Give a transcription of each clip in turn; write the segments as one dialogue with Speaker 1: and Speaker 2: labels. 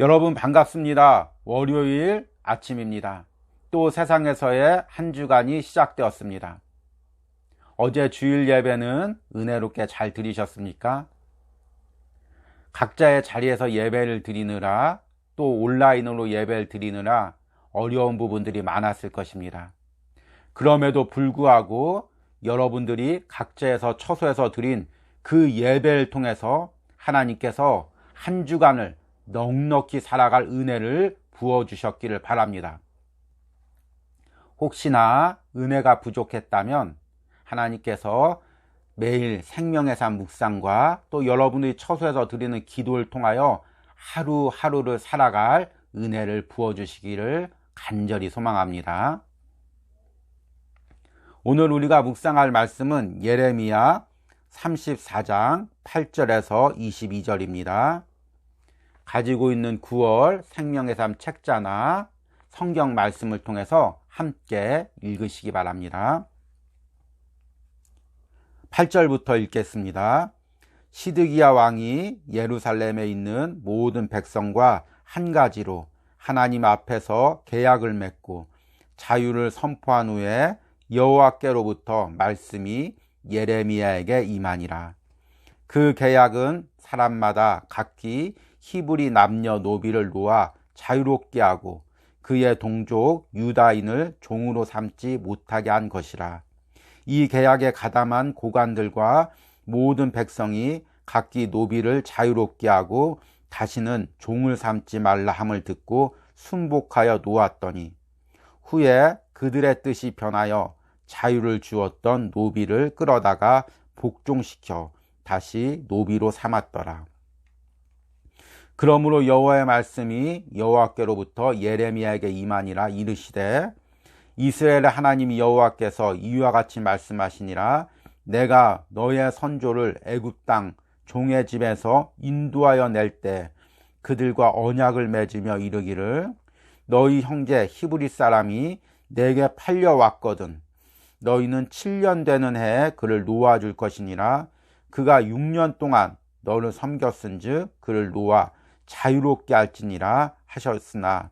Speaker 1: 여러분 반갑습니다. 월요일 아침입니다. 또 세상에서의 한 주간이 시작되었습니다. 어제 주일 예배는 은혜롭게 잘 드리셨습니까? 각자의 자리에서 예배를 드리느라 또 온라인으로 예배를 드리느라 어려운 부분들이 많았을 것입니다. 그럼에도 불구하고 여러분들이 각자에서 처소에서 드린 그 예배를 통해서 하나님께서 한 주간을 넉넉히 살아갈 은혜를 부어주셨기를 바랍니다. 혹시나 은혜가 부족했다면 하나님께서 매일 생명의 삶 묵상과 또 여러분의 처소에서 드리는 기도를 통하여 하루하루를 살아갈 은혜를 부어주시기를 간절히 소망합니다. 오늘 우리가 묵상할 말씀은 예레미야 34장 8절에서 22절입니다. 가지고 있는 9월 생명의 삶 책자나 성경 말씀을 통해서 함께 읽으시기 바랍니다. 8절부터 읽겠습니다. 시드기야 왕이 예루살렘에 있는 모든 백성과 한 가지로 하나님 앞에서 계약을 맺고 자유를 선포한 후에 여호와께로부터 말씀이 예레미야에게 임하니라. 그 계약은 사람마다 각기 히브리 남녀노비를 놓아 자유롭게 하고 그의 동족 유다인을 종으로 삼지 못하게 한 것이라. 이 계약에 가담한 고관들과 모든 백성이 각기 노비를 자유롭게 하고 다시는 종을 삼지 말라 함을 듣고 순복하여 놓았더니 후에 그들의 뜻이 변하여 자유를 주었던 노비를 끌어다가 복종시켜 다시 노비로 삼았더라. 그러므로 여호와의 말씀이 여호와께로부터 예레미야에게 임하니라. 이르시되 이스라엘의 하나님 여호와께서 이와 같이 말씀하시니라. 내가 너의 선조를 애굽 땅 종의 집에서 인도하여 낼 때 그들과 언약을 맺으며 이르기를 너희 형제 히브리 사람이 내게 팔려왔거든 너희는 7년 되는 해에 그를 놓아줄 것이니라. 그가 6년 동안 너를 섬겼은즉 그를 놓아 자유롭게 할지니라 하셨으나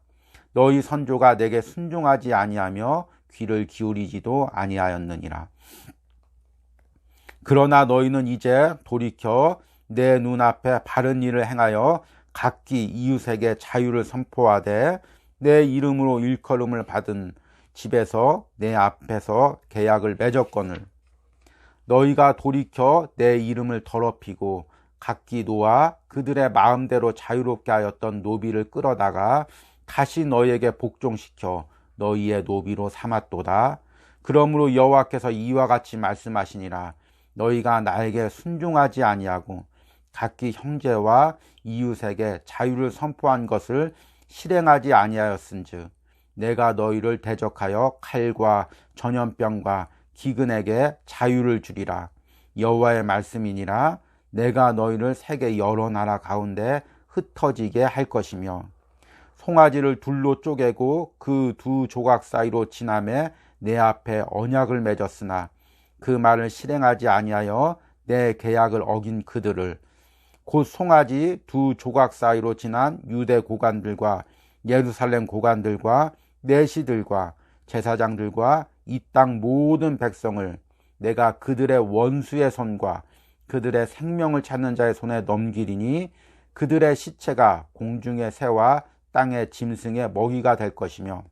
Speaker 1: 너희 선조가 내게 순종하지 아니하며 귀를 기울이지도 아니하였느니라. 그러나 너희는 이제 돌이켜 내 눈앞에 바른 일을 행하여 각기 이웃에게 자유를 선포하되 내 이름으로 일컬음을 받은 집에서 내 앞에서 계약을 맺었거늘 너희가 돌이켜 내 이름을 더럽히고 각기 놓아 그들의 마음대로 자유롭게 하였던 노비를 끌어다가 다시 너희에게 복종시켜 너희의 노비로 삼았도다. 그러므로 여호와께서 이와 같이 말씀하시니라. 너희가 나에게 순종하지 아니하고 각기 형제와 이웃에게 자유를 선포한 것을 실행하지 아니하였은즉 내가 너희를 대적하여 칼과 전염병과 기근에게 자유를 주리라. 여호와의 말씀이니라. 내가 너희를 세계 여러 나라 가운데 흩어지게 할 것이며 송아지를 둘로 쪼개고 그 두 조각 사이로 지나매 내 앞에 언약을 맺었으나 그 말을 실행하지 아니하여 내 계약을 어긴 그들을 곧 송아지 두 조각 사이로 지난 유대 고관들과 예루살렘 고관들과 내시들과 제사장들과 이 땅 모든 백성을 내가 그들의 원수의 손과 그들의 생명을 찾는 자의 손에 넘기리니 그들의 시체가 공중의 새와 땅의 짐승의 먹이가 될 것이며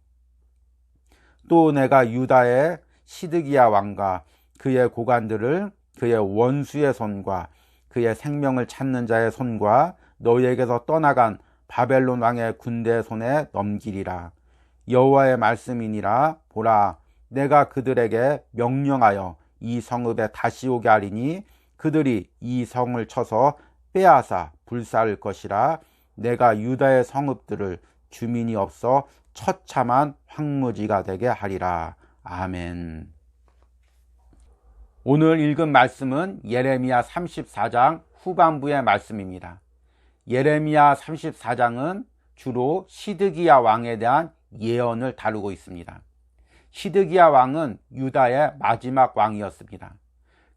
Speaker 1: 또 내가 유다의 시드기야 왕과 그의 고관들을 그의 원수의 손과 그의 생명을 찾는 자의 손과 너희에게서 떠나간 바벨론 왕의 군대의 손에 넘기리라. 여호와의 말씀이니라. 보라, 내가 그들에게 명령하여 이 성읍에 다시 오게 하리니 그들이 이 성을 쳐서 빼앗아 불사를 것이라. 내가 유다의 성읍들을 주민이 없어 처참한 황무지가 되게 하리라. 아멘. 오늘 읽은 말씀은 예레미야 34장 후반부의 말씀입니다. 예레미야 34장은 주로 시드기야 왕에 대한 예언을 다루고 있습니다. 시드기야 왕은 유다의 마지막 왕이었습니다.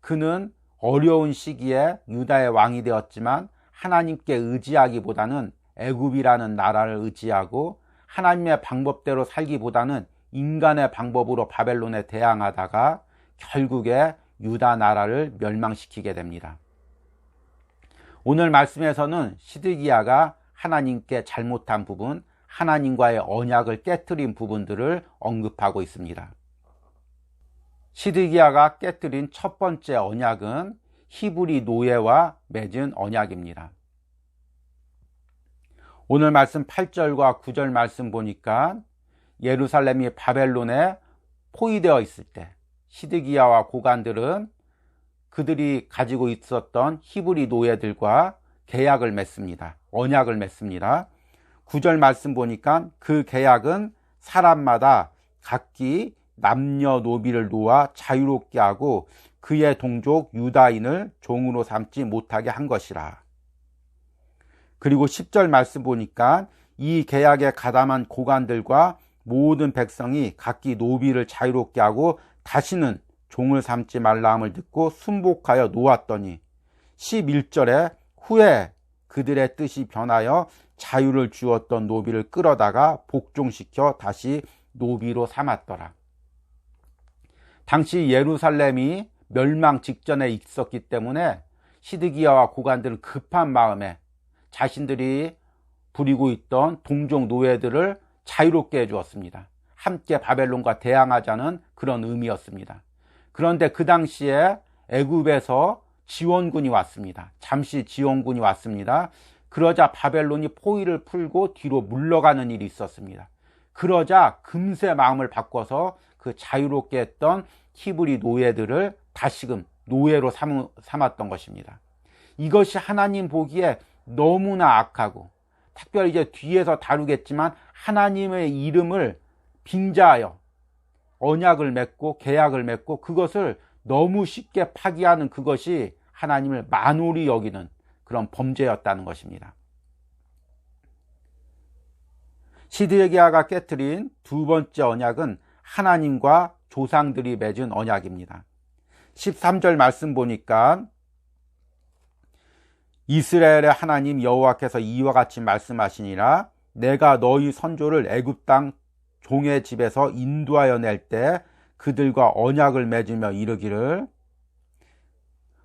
Speaker 1: 그는 어려운 시기에 유다의 왕이 되었지만 하나님께 의지하기보다는 애굽이라는 나라를 의지하고 하나님의 방법대로 살기보다는 인간의 방법으로 바벨론에 대항하다가 결국에 유다 나라를 멸망시키게 됩니다. 오늘 말씀에서는 시드기야가 하나님께 잘못한 부분, 하나님과의 언약을 깨뜨린 부분들을 언급하고 있습니다. 시드기야가 깨뜨린 첫 번째 언약은 히브리 노예와 맺은 언약입니다. 오늘 말씀 8절과 9절 말씀 보니까 예루살렘이 바벨론에 포위되어 있을 때 시드기야와 고관들은 그들이 가지고 있었던 히브리 노예들과 계약을 맺습니다. 언약을 맺습니다. 9절 말씀 보니까 그 계약은 사람마다 각기 남녀노비를 놓아 자유롭게 하고 그의 동족 유다인을 종으로 삼지 못하게 한 것이라. 그리고 10절 말씀 보니까 이 계약에 가담한 고관들과 모든 백성이 각기 노비를 자유롭게 하고 다시는 종을 삼지 말라 함을 듣고 순복하여 놓았더니 11절에 후에 그들의 뜻이 변하여 자유를 주었던 노비를 끌어다가 복종시켜 다시 노비로 삼았더라. 당시 예루살렘이 멸망 직전에 있었기 때문에 시드기야와 고관들은 급한 마음에 자신들이 부리고 있던 동족 노예들을 자유롭게 해주었습니다. 함께 바벨론과 대항하자는 그런 의미였습니다. 그런데 그 당시에 애굽에서 지원군이 왔습니다. 잠시 지원군이 왔습니다. 그러자 바벨론이 포위를 풀고 뒤로 물러가는 일이 있었습니다. 그러자 금세 마음을 바꿔서 그 자유롭게 했던 히브리 노예들을 다시금 노예로 삼았던 것입니다. 이것이 하나님 보기에 너무나 악하고, 특별히 이제 뒤에서 다루겠지만 하나님의 이름을 빙자하여 언약을 맺고 계약을 맺고 그것을 너무 쉽게 파기하는 그것이 하나님을 만홀히 여기는 그런 범죄였다는 것입니다. 시드기야가 깨뜨린 두 번째 언약은 하나님과 조상들이 맺은 언약입니다. 13절 말씀 보니까 이스라엘의 하나님 여호와께서 이와 같이 말씀하시니라. 내가 너희 선조를 애굽 땅 종의 집에서 인도하여 낼 때 그들과 언약을 맺으며 이르기를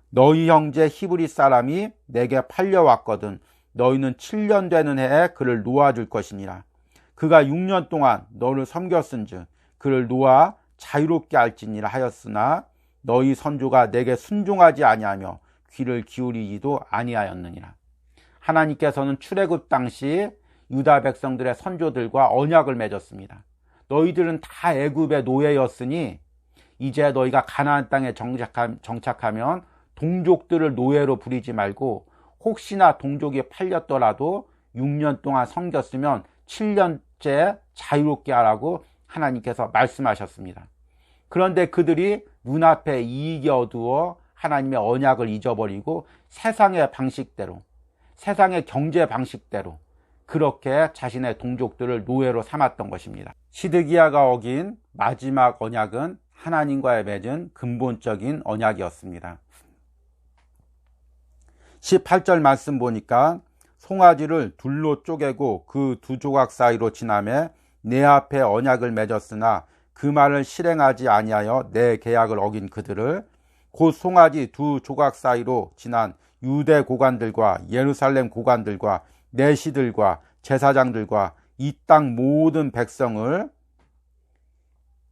Speaker 1: 너희 형제 히브리 사람이 내게 팔려왔거든 너희는 7년 되는 해에 그를 놓아줄 것이니라. 그가 6년 동안 너를 섬겼은즉 그를 놓아 자유롭게 할지니라 하였으나 너희 선조가 내게 순종하지 아니하며 귀를 기울이지도 아니하였느니라. 하나님께서는 출애굽 당시 유다 백성들의 선조들과 언약을 맺었습니다. 너희들은 다 애굽의 노예였으니 이제 너희가 가나안 땅에 정착하면 동족들을 노예로 부리지 말고 혹시나 동족이 팔렸더라도 6년 동안 섬겼으면 7년째 자유롭게 하라고 하나님께서 말씀하셨습니다. 그런데 그들이 눈앞에 이익이 어두워 하나님의 언약을 잊어버리고 세상의 방식대로, 세상의 경제 방식대로 그렇게 자신의 동족들을 노예로 삼았던 것입니다. 시드기야가 어긴 마지막 언약은 하나님과의 맺은 근본적인 언약이었습니다. 18절 말씀 보니까 송아지를 둘로 쪼개고 그 두 조각 사이로 지나매 내 앞에 언약을 맺었으나 그 말을 실행하지 아니하여 내 계약을 어긴 그들을 곧 송아지 두 조각 사이로 지난 유대 고관들과 예루살렘 고관들과 내시들과 제사장들과 이 땅 모든 백성을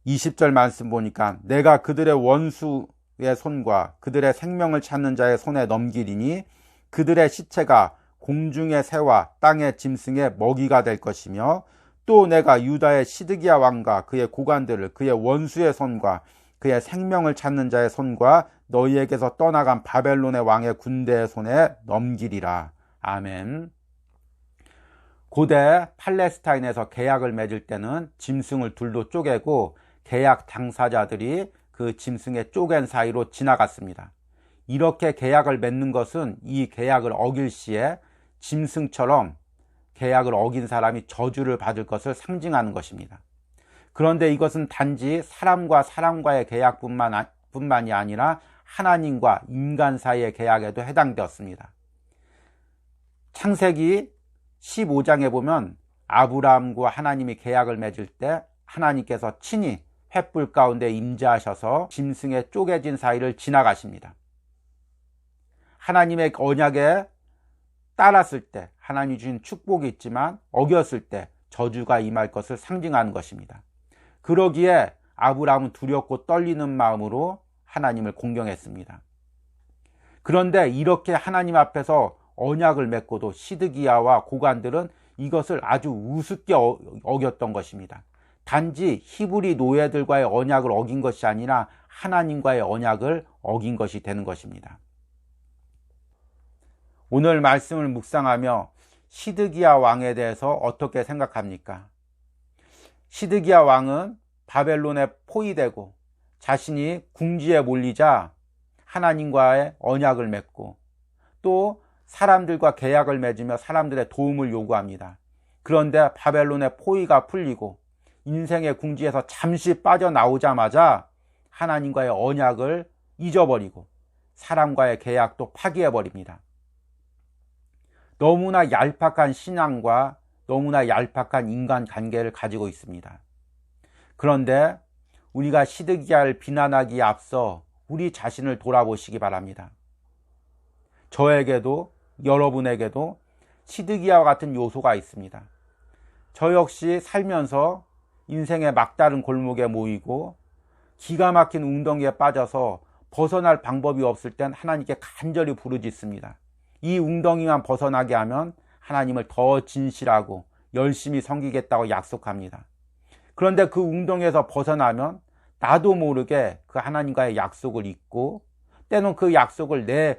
Speaker 1: 20절 말씀 보니까 내가 그들의 원수의 손과 그들의 생명을 찾는 자의 손에 넘기리니 그들의 시체가 공중의 새와 땅의 짐승의 먹이가 될 것이며 또 내가 유다의 시드기야 왕과 그의 고관들을 그의 원수의 손과 그의 생명을 찾는 자의 손과 너희에게서 떠나간 바벨론의 왕의 군대의 손에 넘기리라. 아멘. 고대 팔레스타인에서 계약을 맺을 때는 짐승을 둘로 쪼개고 계약 당사자들이 그 짐승의 쪼갠 사이로 지나갔습니다. 이렇게 계약을 맺는 것은 이 계약을 어길 시에 짐승처럼 계약을 어긴 사람이 저주를 받을 것을 상징하는 것입니다. 그런데 이것은 단지 사람과 사람과의 계약뿐만이 아니라 하나님과 인간 사이의 계약에도 해당되었습니다. 창세기 15장에 보면 아브라함과 하나님이 계약을 맺을 때 하나님께서 친히 횃불 가운데 임재하셔서 짐승의 쪼개진 사이를 지나가십니다. 하나님의 언약에 따랐을 때 하나님이 주신 축복이 있지만 어겼을 때 저주가 임할 것을 상징하는 것입니다. 그러기에 아브라함은 두렵고 떨리는 마음으로 하나님을 공경했습니다. 그런데 이렇게 하나님 앞에서 언약을 맺고도 시드기야와 고관들은 이것을 아주 우습게 어겼던 것입니다. 단지 히브리 노예들과의 언약을 어긴 것이 아니라 하나님과의 언약을 어긴 것이 되는 것입니다. 오늘 말씀을 묵상하며 시드기야 왕에 대해서 어떻게 생각합니까? 시드기야 왕은 바벨론에 포위되고 자신이 궁지에 몰리자 하나님과의 언약을 맺고 또 사람들과 계약을 맺으며 사람들의 도움을 요구합니다. 그런데 바벨론의 포위가 풀리고 인생의 궁지에서 잠시 빠져나오자마자 하나님과의 언약을 잊어버리고 사람과의 계약도 파기해버립니다. 너무나 얄팍한 신앙과 너무나 얄팍한 인간관계를 가지고 있습니다. 그런데 우리가 시드기야를 비난하기에 앞서 우리 자신을 돌아보시기 바랍니다. 저에게도 여러분에게도 시드기야와 같은 요소가 있습니다. 저 역시 살면서 인생의 막다른 골목에 모이고 기가 막힌 웅덩이에 빠져서 벗어날 방법이 없을 땐 하나님께 간절히 부르짖습니다. 이 웅덩이만 벗어나게 하면 하나님을 더 진실하고 열심히 섬기겠다고 약속합니다. 그런데 그 웅덩이에서 벗어나면 나도 모르게 그 하나님과의 약속을 잊고 때론 그 약속을 내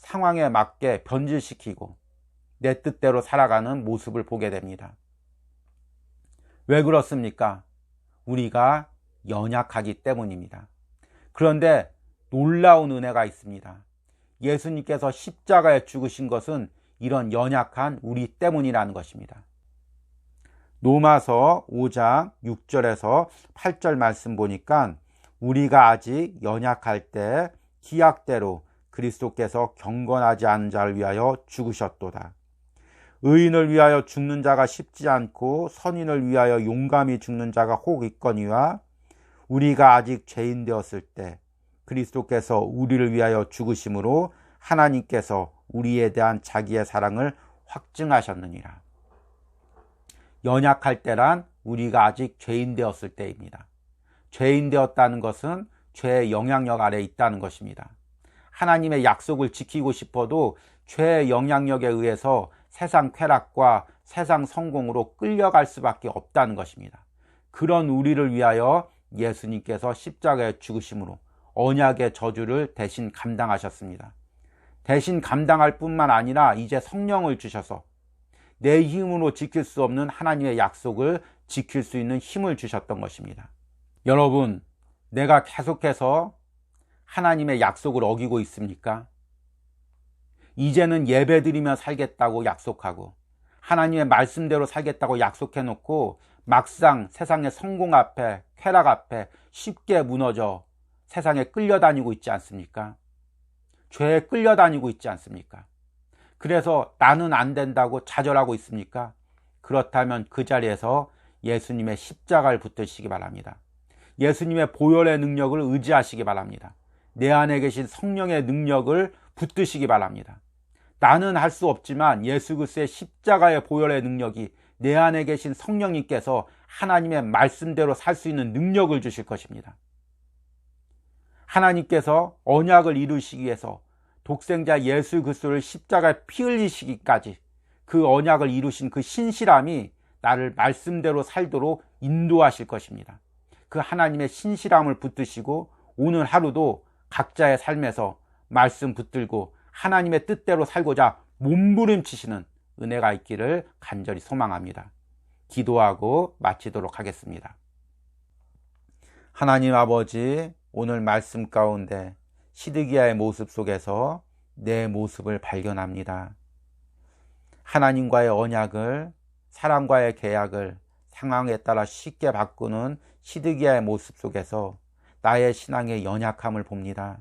Speaker 1: 상황에 맞게 변질시키고 내 뜻대로 살아가는 모습을 보게 됩니다. 왜 그렇습니까? 우리가 연약하기 때문입니다. 그런데 놀라운 은혜가 있습니다. 예수님께서 십자가에 죽으신 것은 이런 연약한 우리 때문이라는 것입니다. 로마서 5장 6절에서 8절 말씀 보니까 우리가 아직 연약할 때 기약대로 그리스도께서 경건하지 않은 자를 위하여 죽으셨도다. 의인을 위하여 죽는 자가 쉽지 않고 선인을 위하여 용감히 죽는 자가 혹 있거니와 우리가 아직 죄인 되었을 때 그리스도께서 우리를 위하여 죽으심으로 하나님께서 우리에 대한 자기의 사랑을 확증하셨느니라. 연약할 때란 우리가 아직 죄인 되었을 때입니다. 죄인 되었다는 것은 죄의 영향력 아래에 있다는 것입니다. 하나님의 약속을 지키고 싶어도 죄의 영향력에 의해서 세상 쾌락과 세상 성공으로 끌려갈 수밖에 없다는 것입니다. 그런 우리를 위하여 예수님께서 십자가에 죽으심으로 언약의 저주를 대신 감당하셨습니다. 대신 감당할 뿐만 아니라 이제 성령을 주셔서 내 힘으로 지킬 수 없는 하나님의 약속을 지킬 수 있는 힘을 주셨던 것입니다. 여러분, 내가 계속해서 하나님의 약속을 어기고 있습니까? 이제는 예배드리며 살겠다고 약속하고 하나님의 말씀대로 살겠다고 약속해놓고 막상 세상의 성공 앞에 쾌락 앞에 쉽게 무너져 세상에 끌려다니고 있지 않습니까? 죄에 끌려다니고 있지 않습니까? 그래서 나는 안 된다고 좌절하고 있습니까? 그렇다면 그 자리에서 예수님의 십자가를 붙드시기 바랍니다. 예수님의 보혈의 능력을 의지하시기 바랍니다. 내 안에 계신 성령의 능력을 붙드시기 바랍니다. 나는 할 수 없지만 예수 그리스도의 십자가의 보혈의 능력이 내 안에 계신 성령님께서 하나님의 말씀대로 살 수 있는 능력을 주실 것입니다. 하나님께서 언약을 이루시기 위해서 독생자 예수 그리스도를 십자가에 피 흘리시기까지 그 언약을 이루신 그 신실함이 나를 말씀대로 살도록 인도하실 것입니다. 그 하나님의 신실함을 붙드시고 오늘 하루도 각자의 삶에서 말씀 붙들고 하나님의 뜻대로 살고자 몸부림치시는 은혜가 있기를 간절히 소망합니다. 기도하고 마치도록 하겠습니다. 하나님 아버지, 오늘 말씀 가운데 시드기야의 모습 속에서 내 모습을 발견합니다. 하나님과의 언약을, 사람과의 계약을 상황에 따라 쉽게 바꾸는 시드기야의 모습 속에서 나의 신앙의 연약함을 봅니다.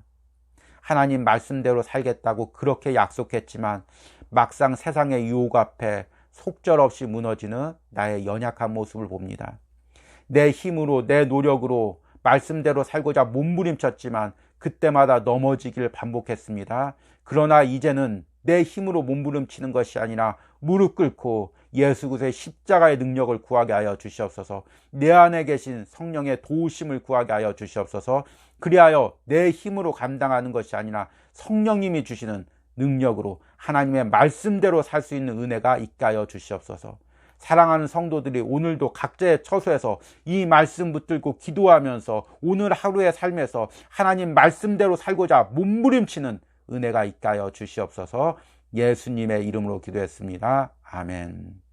Speaker 1: 하나님 말씀대로 살겠다고 그렇게 약속했지만 막상 세상의 유혹 앞에 속절없이 무너지는 나의 연약한 모습을 봅니다. 내 힘으로 내 노력으로 말씀대로 살고자 몸부림쳤지만 그때마다 넘어지기를 반복했습니다. 그러나 이제는 내 힘으로 몸부림치는 것이 아니라 무릎 꿇고 예수 그리스도의 십자가의 능력을 구하게 하여 주시옵소서. 내 안에 계신 성령의 도우심을 구하게 하여 주시옵소서. 그리하여 내 힘으로 감당하는 것이 아니라 성령님이 주시는 능력으로 하나님의 말씀대로 살 수 있는 은혜가 있게 하여 주시옵소서. 사랑하는 성도들이 오늘도 각자의 처소에서 이 말씀 붙들고 기도하면서 오늘 하루의 삶에서 하나님 말씀대로 살고자 몸부림치는 은혜가 있게 하여 주시옵소서. 예수님의 이름으로 기도했습니다. 아멘.